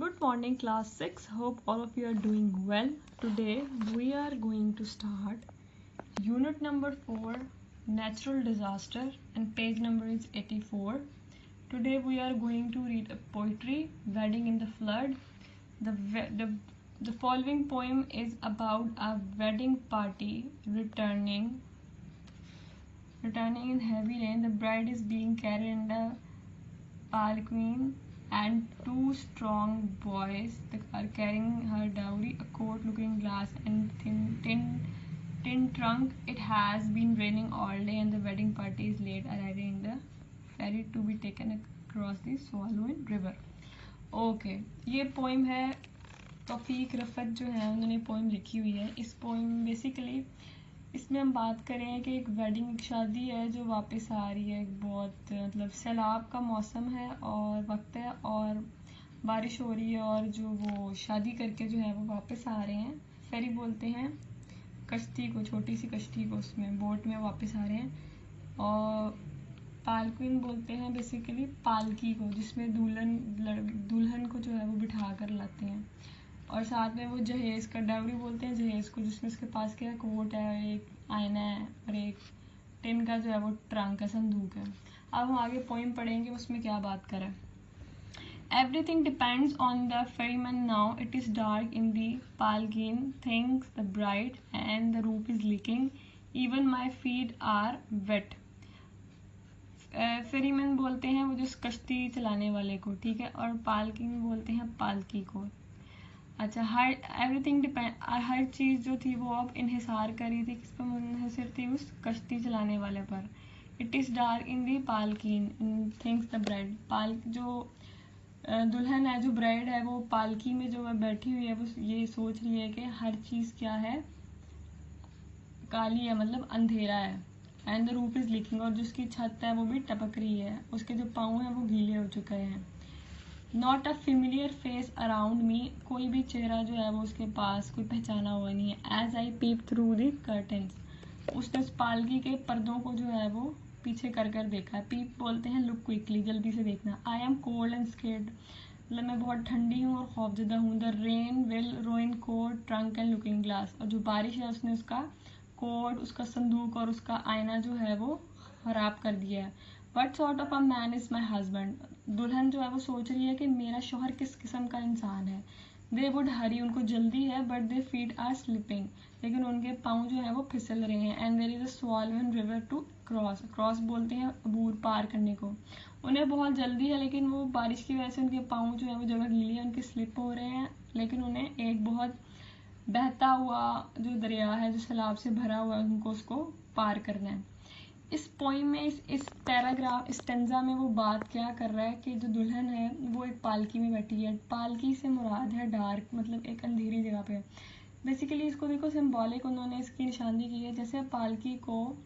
Good morning, class 6. Hope all of you are doing well. Today we are going to start unit number 4, natural disaster, and page number is 84. Today we are going to read a poetry, Wedding in the Flood. The following poem is about a wedding party returning in heavy rain. The bride is being carried in a palanquin and two strong boys are carrying her dowry, a coat-looking glass and tin trunk. It has been raining all day and the wedding party is late arriving in the ferry to be taken across the Swallowen River. Okay ये poem है तौफीक रफ़त जो है उन्होंने poem लिखी हुई है. इस poem basically इसमें हम बात करें कि एक वेडिंग एक शादी है जो वापस आ रही है. एक बहुत मतलब सैलाब का मौसम है और वक्त है और बारिश हो रही है और जो वो शादी करके जो है वो वापस आ रहे हैं. फेरी बोलते हैं कश्ती को, छोटी सी कश्ती को, उसमें बोट में वापस आ रहे हैं. और पालकिन बोलते हैं बेसिकली पालकी को जिसमें दुल्हन को जो है वो बिठा कर लाते हैं. और साथ में वो जहेज़ का डावरी बोलते हैं जहेज़ को जिसमें उसके पास क्या कोट है, एक आईना है और एक टिन का जो है वो ट्रंक है, संदूक है. अब हम आगे पोइम पढ़ेंगे उसमें क्या बात करें. Everything depends on the ferryman now. It is dark in the palanquin, thinks the bride, and the roof is leaking. Even my feet are wet. Ferryman बोलते हैं वो जो कश्ती चलाने वाले को, ठीक है, और पालकिन बोलते हैं पालकी को. अच्छा, एवरीथिंग डिपेंड, हर चीज़ जो थी वो अब इन्हिसार करी थी, किस पर मुनहसर थी, उस कश्ती चलाने वाले पर. It is dark in the palanquin, thinks the bride. जो दुल्हन है, जो ब्राइड है, वो पालकी में जो बैठी हुई है वो ये सोच रही है कि हर चीज़ क्या है, काली है, मतलब अंधेरा है. And the roof is leaking, और जो उसकी छत है वो भी टपक रही है, उसके जो पाँव हैं वो गीले हो चुके हैं. Not a familiar face around me, कोई भी चेहरा जो है वो उसके पास कोई पहचाना हुआ नहीं है. As I peep through the curtains, उसने उस पालकी के पर्दों को जो है वो पीछे कर देखा है. पीप बोलते हैं लुक क्विकली, जल्दी से देखना. I am cold and scared, मतलब मैं बहुत ठंडी हूँ और खौफजदा हूँ. The rain will ruin coat trunk and looking glass, और जो बारिश है उसने उसका कोट, उसका संदूक और उसका आईना जो है वो खराब कर दिया है. What sort of a man is my husband, दुल्हन जो है वो सोच रही है कि मेरा शौहर किस किस्म का इंसान है. दे वुड हरी, उनको जल्दी है, but their feet are slipping, लेकिन उनके पाँव जो है वो फिसल रहे हैं. And there is a swollen river to cross, cross बोलते हैं अबूर, पार करने को. उन्हें बहुत जल्दी है लेकिन वो बारिश की वजह से उनके पाँव जो है वो जगह गीली है, उनके स्लिप हो रहे हैं. लेकिन उन्हें एक बहुत बहता हुआ जो दरिया है, जो सैलाब से भरा हुआ है, उनको उसको पार करना है. इस पोइम में इस पैराग्राफ, इस स्टेंजा में वो बात क्या कर रहा है कि जो दुल्हन है वो एक पालकी में बैठी है. पालकी से मुराद है डार्क, मतलब एक अंधेरी जगह पे. बेसिकली इसको देखो सिंबॉलिक उन्होंने इसकी निशानी की है. जैसे पालकी को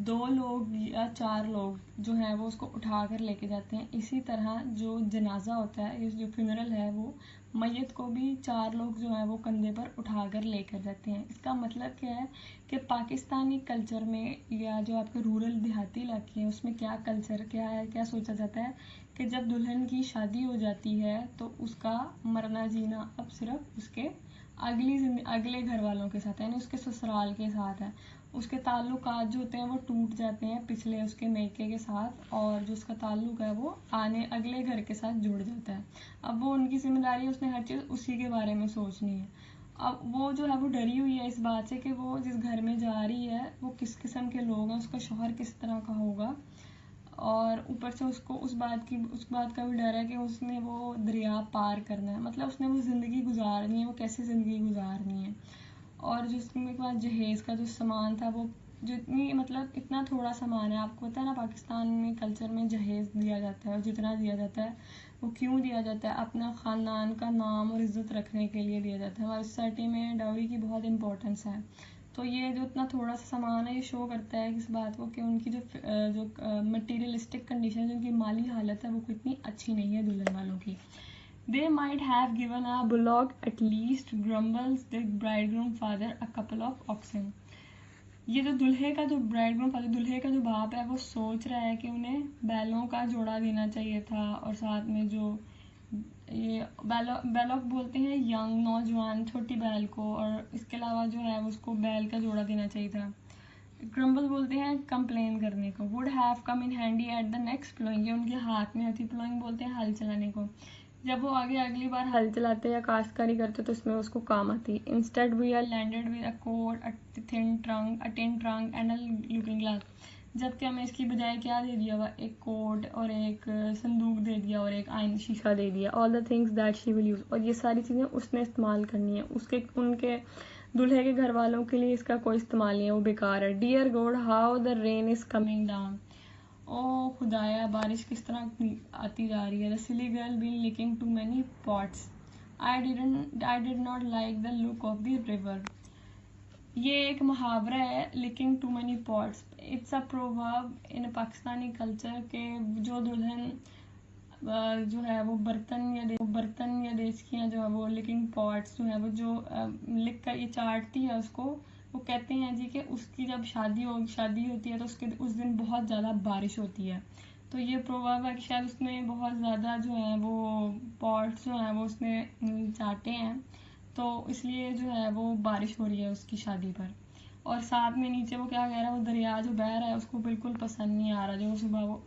2 लोग या 4 लोग जो हैं वो उसको उठा कर लेके जाते हैं, इसी तरह जो जनाजा होता है, जो फ्यूनरल है, वो मैयत को भी 4 लोग जो हैं वो कंधे पर उठा कर लेकर जाते हैं. इसका मतलब क्या है कि पाकिस्तानी कल्चर में या जो आपके रूरल देहाती इलाके हैं उसमें क्या कल्चर क्या है, क्या सोचा जाता है कि जब दुल्हन की शादी हो जाती है तो उसका मरना जीना अब सिर्फ उसके अगले घर वालों के साथ है, यानी उसके ससुराल के साथ है. उसके ताल्लुकात जो होते हैं वो टूट जाते हैं पिछले उसके मैके के साथ, और जो उसका ताल्लुक है वो अगले घर के साथ जुड़ जाता है. अब वो उनकी जिम्मेदारी है, उसने हर चीज़ उसी के बारे में सोचनी है. अब वो जो है वो डरी हुई है इस बात से कि वो जिस घर में जा रही है वो किस किस्म के लोग हैं, उसका शौहर किस तरह का होगा, और ऊपर से उसको उस बात का भी डर है कि उसने वो दरिया पार करना है, मतलब उसने वो ज़िंदगी गुजारनी है, वो कैसे ज़िंदगी गुजारनी है. और जो उसके पास जहेज़ का जो सामान था वो जितनी, मतलब इतना थोड़ा सामान है. आपको पता है ना पाकिस्तान में कल्चर में जहेज़ दिया जाता है, और जितना दिया जाता है वो क्यों दिया जाता है, अपना ख़ानदान का नाम और इज़्ज़त रखने के लिए दिया जाता है. हमारी सोसाइटी में डाउरी की बहुत इंपॉर्टेंस है. तो ये जो इतना थोड़ा सा सामान है ये शो करता है इस बात को कि उनकी जो मटीरियलिस्टिक कंडीशन, जो उनकी माली हालत है वो कितनी अच्छी नहीं है दुल्हन वालों की. They might have given a bullock, at least, grumbles the bridegroom father, a couple of oxen. ये जो दुल्हे का जो ब्राइडग्रूम फादर, दुल्हे का जो बाप है, वो सोच रहा है कि उन्हें बैलों का जोड़ा देना चाहिए था, और साथ में जो ये बैलॉक बोलते हैं यंग, नौजवान, छोटी बैल को, और इसके अलावा जो है उसको बैल का जोड़ा देना चाहिए था। ग्रम्बल बोलते हैं कंप्लेन करने को। Would have come in handy at the next ploughing, ये उनके हाथ में आती। प्लोइंग बोलते हैं हल चलाने को। जब वो आगे अगली बार हल चलाते या काश्तकारी करते तो उसमें उसको काम आती। Instead we are landed with a coat, a thin trunk and a looking glass, जबकि हमें इसकी बजाय क्या दे दिया हुआ, एक कोट और एक संदूक दे दिया और एक आईन शीशा दे दिया। All the things that she will use, और ये सारी चीज़ें उसने इस्तेमाल करनी है, उसके उनके दूल्हे के घर वालों के लिए इसका कोई इस्तेमाल नहीं है, वो बेकार है। Dear God how the rain is coming down, ओ खुदाया बारिश किस तरह आती जा रही है। The silly girl been licking too many pots, I did not like the look of the river. ये एक मुहावरा है, licking too many pots. It's a proverb in Pakistani culture के जो दुल्हन जो है वो बर्तन या देचकियाँ जो है वो लिकिंग पॉट्स जो है वो जो लिख कर ये चाटती है उसको, वो कहते हैं जी कि उसकी जब शादी होती है तो उसके उस दिन बहुत ज़्यादा बारिश होती है। तो ये प्रोवर्ब है कि शायद उसने बहुत ज़्यादा जो है वो पॉट्स जो है वो उसने चाटे हैं, तो इसलिए जो है वो बारिश हो रही है उसकी शादी पर। और साथ में नीचे वो क्या कह रहा है, वो दरिया जो बह रहा है उसको बिल्कुल पसंद नहीं आ रहा जो सुबह वो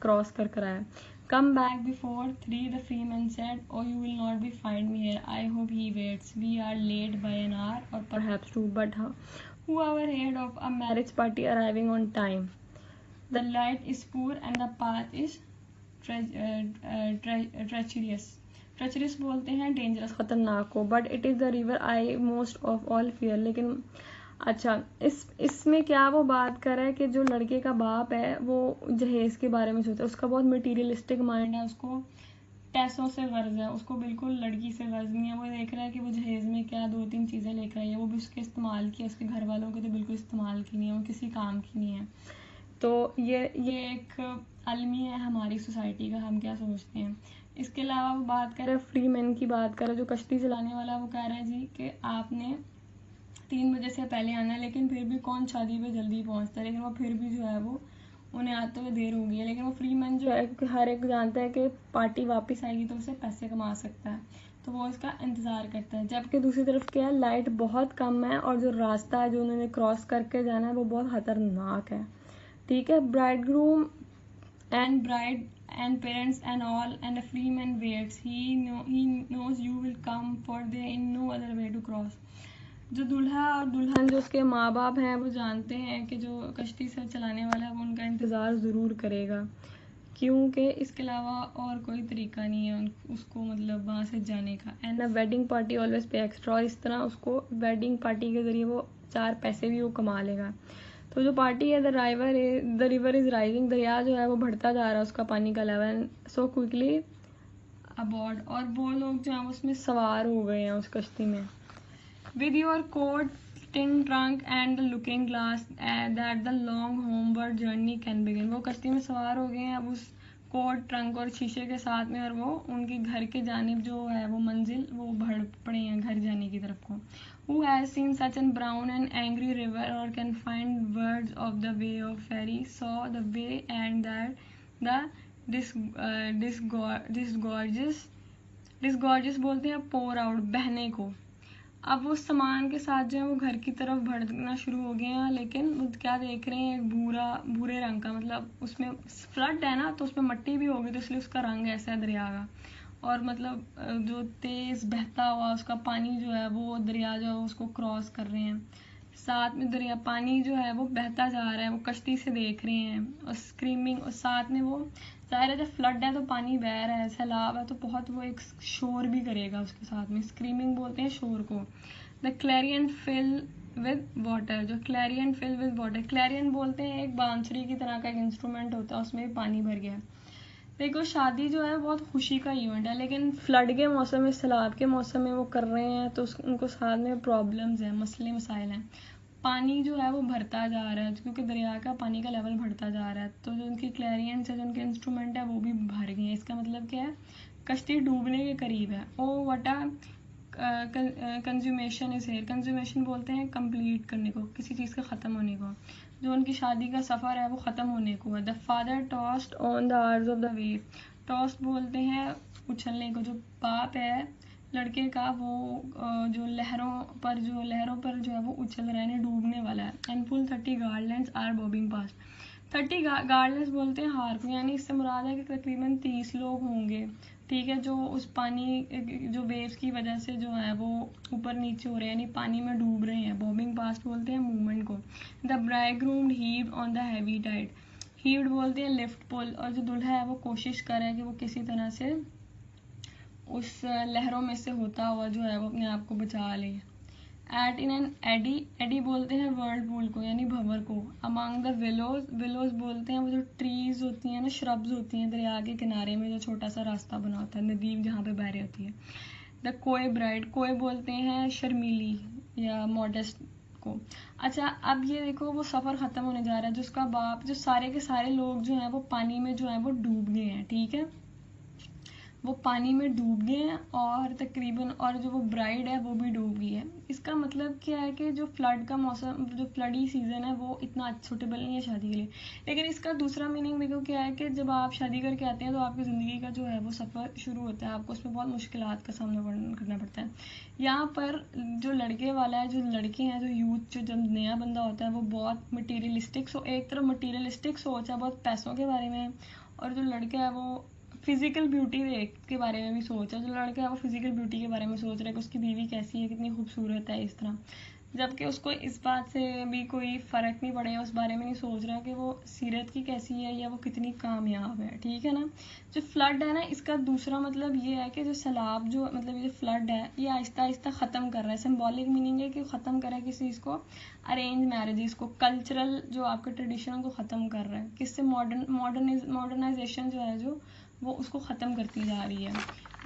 क्रॉस कर आया। Come back before 3, the freeman said. Oh, you will not be find me here. I hope he waits. We are late by an hour or perhaps 2, but who ever heard of a marriage party arriving on time? The light is poor and the path is treacherous. Treacherous बोलते हैं dangerous, खतरनाक को, but it is the river I most of all fear. लेकिन अच्छा, इसमें क्या वो बात कर रहा है कि जो लड़के का बाप है वो जहेज के बारे में सोचता है, उसका बहुत मटीरियलिस्टिक माइंड है, उसको पैसों से गर्ज है, उसको बिल्कुल लड़की से गर्ज नहीं है। वो देख रहा है कि वो जहेज में क्या 2-3 चीज़ें लेकर आई है, वो भी उसके इस्तेमाल की है, उसके घर वालों के तो बिल्कुल इस्तेमाल की नहीं है, वो किसी काम की नहीं है। तो ये एक अलमी है हमारी सोसाइटी का, हम क्या सोचते हैं। इसके अलावा वो बात कर रहे हैं फ्री मैन की बात कर रहे, जो कश्ती चलाने वाला, वो कह रहा है जी कि आपने 3 बजे से पहले आना है, लेकिन फिर भी कौन शादी पे जल्दी पहुंचता है, लेकिन वो फिर भी जो है वो उन्हें आते हुए देर हो गई है। लेकिन वो फ्री मैन जो है, क्योंकि हर एक जानता है कि पार्टी वापस आएगी तो उसे पैसे कमा सकता है, तो वो इसका इंतज़ार करता है। जबकि दूसरी तरफ क्या है, लाइट बहुत कम है और जो रास्ता है जो उन्होंने क्रॉस करके जाना है वो बहुत खतरनाक है। ठीक है, bride groom and bride and parents and all, and a free man waits. He knows you will come, for there is no other way to cross. जो दूल्हा और दुल्हन जो उसके माँ बाप हैं वो जानते हैं कि जो कश्ती से चलाने वाला है वो उनका इंतज़ार ज़रूर करेगा, क्योंकि इसके अलावा और कोई तरीका नहीं है उसको मतलब वहाँ से जाने का। And a wedding party always पे एक्स्ट्रा, और इस तरह उसको वेडिंग पार्टी के ज़रिए वो 4 पैसे भी वो कमा लेगा। तो जो पार्टी है, द रिवर इज़ राइजिंग, दरिया जो है वो बढ़ता जा रहा है उसका पानी का लेवल, सो क्विकली अबॉर्ड, और वो लोग जो हैं उसमें सवार हो गए हैं उस कश्ती में। With your coat, tin trunk and the looking glass that the long homeward journey can begin, वो कश्ती में सवार हो गए हैं अब उस कोट, ट्रंक और शीशे के साथ में, और वो उनकी घर के जानिब जो है वो मंजिल वो बढ़ पड़े हैं घर जाने की तरफ को। Who has seen such a brown and angry river, or can find words of the way of fairy saw the way, and that the disgorges बोलते हैं pour out, बहने को। अब वो सामान के साथ जो है वो घर की तरफ बढ़ना शुरू हो गए हैं, लेकिन वो क्या देख रहे हैं, एक भूरे रंग का, मतलब उसमें फ्लड है ना तो उसमें मिट्टी भी होगी तो इसलिए उसका रंग ऐसा है दरिया का, और मतलब जो तेज़ बहता हुआ उसका पानी जो है वो दरिया जो है उसको क्रॉस कर रहे हैं, साथ में दरिया पानी जो है वो बहता जा रहा है, वो कश्ती से देख रहे हैं, और स्क्रीमिंग, और साथ में वो ज़ाहिर है जब फ्लड है तो पानी बह रहा है, सैलाब है तो बहुत वो एक शोर भी करेगा उसके साथ में, स्क्रीमिंग बोलते हैं शोर को। The clarion fill with water, जो clarion fill with water, clarion बोलते हैं एक बांसुरी की तरह का एक इंस्ट्रूमेंट होता है, उसमें पानी भर गया। देखो शादी जो है बहुत खुशी का इवेंट है, लेकिन फ्लड के मौसम में, सैलाब के मौसम में वो कर रहे हैं तो उनको साथ में प्रॉब्लम्स हैं, मसले मसाइल हैं। पानी जो है वो भरता जा रहा है क्योंकि दरिया का पानी का लेवल बढ़ता जा रहा है, तो जो उनकी क्लैरियंस है, जो उनके इंस्ट्रूमेंट है वो भी भर गए हैं। इसका मतलब क्या है, कश्ती डूबने के करीब है। ओ वटा कंज्यूमेशन इज हेयर, कंज्यूमेशन बोलते हैं कंप्लीट करने को, किसी चीज़ का ख़त्म होने को, जो उनकी शादी का सफ़र है वो ख़त्म होने को है। The father tossed on the arms of the wave, tossed बोलते हैं उछलने को, जो पाप है लड़के का वो जो लहरों पर जो है वो उछल रहा है, यानी डूबने वाला है। And full 30 garlands are bobbing past. 30 garlands बोलते हैं हार को, यानी इससे मुराद है कि तकरीबन 30 लोग होंगे, ठीक है, जो उस पानी जो वेव्स की वजह से जो है वो ऊपर नीचे हो रहे हैं, यानी पानी में डूब रहे हैं। बॉबिंग पास्ट बोलते हैं मूवमेंट को। The bridegroom heaved on the heavy tide. Heaved बोलते हैं लिफ्ट पुल, और जो दूल्हा है वो कोशिश कर रहा है कि वो किसी तरह से उस लहरों में से होता हुआ जो है वो अपने आप को बचा ले। At in an eddy, eddy बोलते हैं वर्लपूल को, यानी भंवर को। अमंग द विलोज, विलोज बोलते हैं वो जो ट्रीज होती हैं ना, श्रब्स होती हैं दरिया के किनारे में जो छोटा सा रास्ता बना होता है, नदी जहाँ पे बह रही होती है। द कोय ब्राइड, कोय बोलते हैं शर्मीली या मॉडेस्ट को। अच्छा, अब ये देखो वो सफ़र ख़त्म होने जा रहा है, जिसका बाप, जो सारे के सारे लोग जो हैं वो पानी में जो है वो डूब गए हैं, ठीक है, वो पानी में डूब गए हैं, और तकरीबन, और जो वो ब्राइड है वो भी डूब गई है। इसका मतलब क्या है कि जो फ्लड का मौसम, जो फ्लडी सीज़न है वो इतना सूटेबल नहीं है शादी के लिए। लेकिन इसका दूसरा मीनिंग देखो क्या है कि जब आप शादी करके आते हैं तो आपकी ज़िंदगी का जो है वो सफ़र शुरू होता है, आपको उसमें बहुत मुश्किलात का सामना करना पड़ता है। यहाँ पर जो लड़के वाला है, जो लड़के हैं, जो यूथ, जो जब नया बंदा होता है वो बहुत मटीरियलिस्टिक, एक तरफ मटीरियलिस्टिक सोच है, बहुत पैसों के बारे में, और जो लड़का है वो फिजिकल ब्यूटी के बारे में भी सोच है। जो लड़का है वो फिजिकल ब्यूटी के बारे में सोच रहा है कि उसकी बीवी कैसी है, कितनी खूबसूरत है, इस तरह। जबकि उसको इस बात से भी कोई फ़र्क नहीं पड़ेगा, उस बारे में नहीं सोच रहा कि वो सीरत की कैसी है या वो कितनी कामयाब है, ठीक है ना। जो फ्लड है ना, इसका दूसरा मतलब ये है कि जो सैलाब, जो मतलब ये जो फ्लड है ये आहिस्ता आहिस्ता ख़त्म कर रहा है। सिंबॉलिक मीनिंग है कि ख़त्म कर रहा है किसी चीज़ को, अरेंज मैरिजेस को, कल्चरल जो आपके ट्रेडिशन को ख़त्म कर रहा है। किससे? मॉडर्नाइजेशन जो है जो वो उसको ख़त्म करती जा रही है।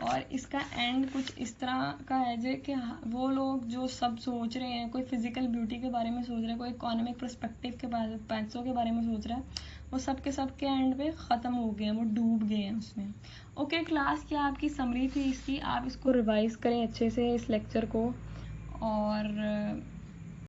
और इसका एंड कुछ इस तरह का है जो कि वो लोग जो सब सोच रहे हैं, कोई फिजिकल ब्यूटी के बारे में सोच रहा है, कोई इकोनॉमिक पर्सपेक्टिव के बारे, पैसों के बारे में सोच रहा है, वो सब के एंड पे ख़त्म हो गए हैं, वो डूब गए हैं उसमें। ओके क्लास, क्या आपकी समरी थी इसकी? आप इसको रिवाइज़ करें अच्छे से इस लेक्चर को, और